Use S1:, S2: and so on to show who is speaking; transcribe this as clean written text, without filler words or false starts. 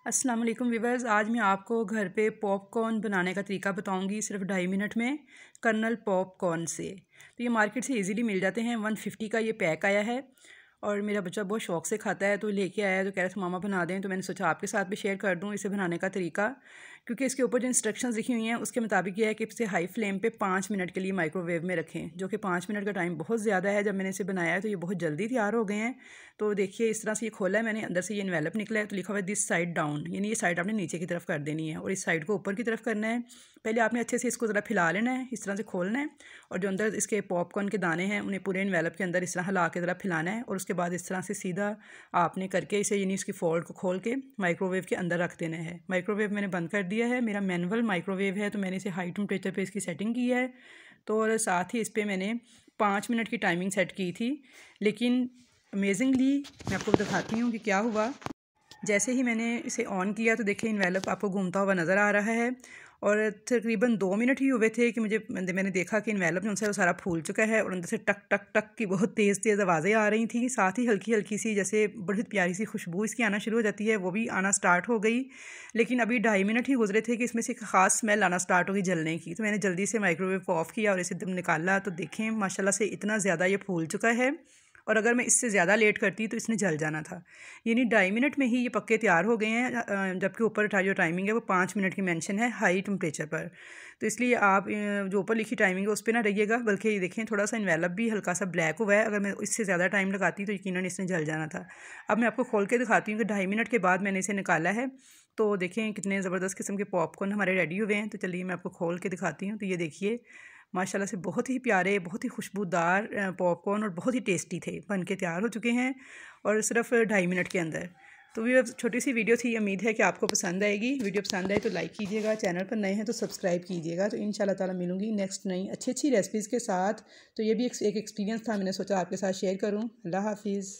S1: अस्सलाम वालेकुम व्यूअर्स। आज मैं आपको घर पे पॉपकॉर्न बनाने का तरीका बताऊंगी सिर्फ 2.5 मिनट में कर्नल पॉपकॉर्न से। तो ये मार्केट से इजीली मिल जाते हैं। 150 का ये पैक आया है और मेरा बच्चा बहुत शौक से खाता है तो लेके आया तो कह रहा था मामा बना दें, तो मैंने सोचा आपके साथ भी शेयर कर दूं इसे बनाने का तरीका, क्योंकि इसके ऊपर जो इंस्ट्रक्शंस लिखी हुई हैं उसके मुताबिक ये है कि इसे हाई फ्लेम पे 5 मिनट के लिए माइक्रोवेव में रखें, जो कि 5 मिनट का टाइम बहुत ज़्यादा है। जब मैंने इसे बनाया है तो ये बहुत जल्दी तैयार हो गए हैं। तो देखिए इस तरह से ये खोला है मैंने, अंदर से ये इन्वेलप निकला है तो लिखा हुआ है दिस साइड डाउन, यानी ये साइड आपने नीचे की तरफ कर देनी है और इस साइड को ऊपर की तरफ करना है। पहले आपने अच्छे से इसको ज़रा फैला लेना है, इस तरह से खोलना है और जो अंदर इसके पॉपकॉर्न के दाने हैं उन्हें पूरे इन्वेलप के अंदर इस तरह हिला के ज़रा फैलाना है और उसके बाद इस तरह से सीधा आपने करके इसे यानी इसकी फोल्ड को खोल के माइक्रोवेव के अंदर रख देना है। माइक्रोवेव मैंने बंद कर दिया है, मेरा मैनुअल माइक्रोवेव है तो मैंने इसे हाई टेम्परेचर पे इसकी सेटिंग की है। तो और साथ ही इस पर मैंने 5 मिनट की टाइमिंग सेट की थी। लेकिन अमेजिंगली मैं आपको दिखाती हूँ कि क्या हुआ। जैसे ही मैंने इसे ऑन किया तो देखिए इन्वेलप आपको घूमता हुआ नज़र आ रहा है और तकरीबन 2 मिनट ही हुए थे कि मैंने देखा कि इन्वेलप जो है वो सारा फूल चुका है और अंदर से टक टक टक की बहुत तेज़ तेज़ आवाज़ें आ रही थी। साथ ही हल्की हल्की सी जैसे बड़ी प्यारी सी खुशबू इसकी आना शुरू हो जाती है, वो भी आना स्टार्ट हो गई। लेकिन अभी 2.5 मिनट ही गुजरे थे कि इसमें से एक ख़ास स्मेल आना स्टार्ट हो गई जलने की। तो मैंने जल्दी से माइक्रोवेव को ऑफ़ किया और इसे निकाला तो देखें माशाल्लाह से इतना ज़्यादा ये फूल चुका है और अगर मैं इससे ज़्यादा लेट करती तो इसने जल जाना था। यानी 2.5 मिनट में ही ये पक्के तैयार हो गए हैं, जबकि ऊपर जो टाइमिंग है वो 5 मिनट की मेंशन है हाई टेम्परेचर पर। तो इसलिए आप जो ऊपर लिखी टाइमिंग है उस पर ना रहिएगा, बल्कि ये देखें थोड़ा सा इन्वेलप भी हल्का सा ब्लैक हुआ है। अगर मैं इससे ज़्यादा टाइम लगाती तो यकीनन इसने जल जाना था। अब मैं आपको खोल के दिखाती हूँ कि 2.5 मिनट के बाद मैंने इसे निकाला है। तो देखें कितने ज़बरदस्त किस्म के पॉपकॉर्न हमारे रेडी हुए हैं। तो चलिए मैं आपको खोल के दिखाती हूँ। तो ये देखिए माशाल्लाह से बहुत ही प्यारे, बहुत ही खुशबूदार पॉपकॉर्न और बहुत ही टेस्टी थे, बन के तैयार हो चुके हैं और सिर्फ 2.5 मिनट के अंदर। तो ये छोटी सी वीडियो थी, उम्मीद है कि आपको पसंद आएगी। वीडियो पसंद आए तो लाइक कीजिएगा, चैनल पर नए हैं तो सब्सक्राइब कीजिएगा। तो इंशाल्लाह ताला मिलूंगी नेक्स्ट नई अच्छी अच्छी रेसिपीज़ के साथ। तो ये भी एक एक्सपीरियंस था, मैंने सोचा आपके साथ शेयर करूँ। अल्लाह हाफिज़।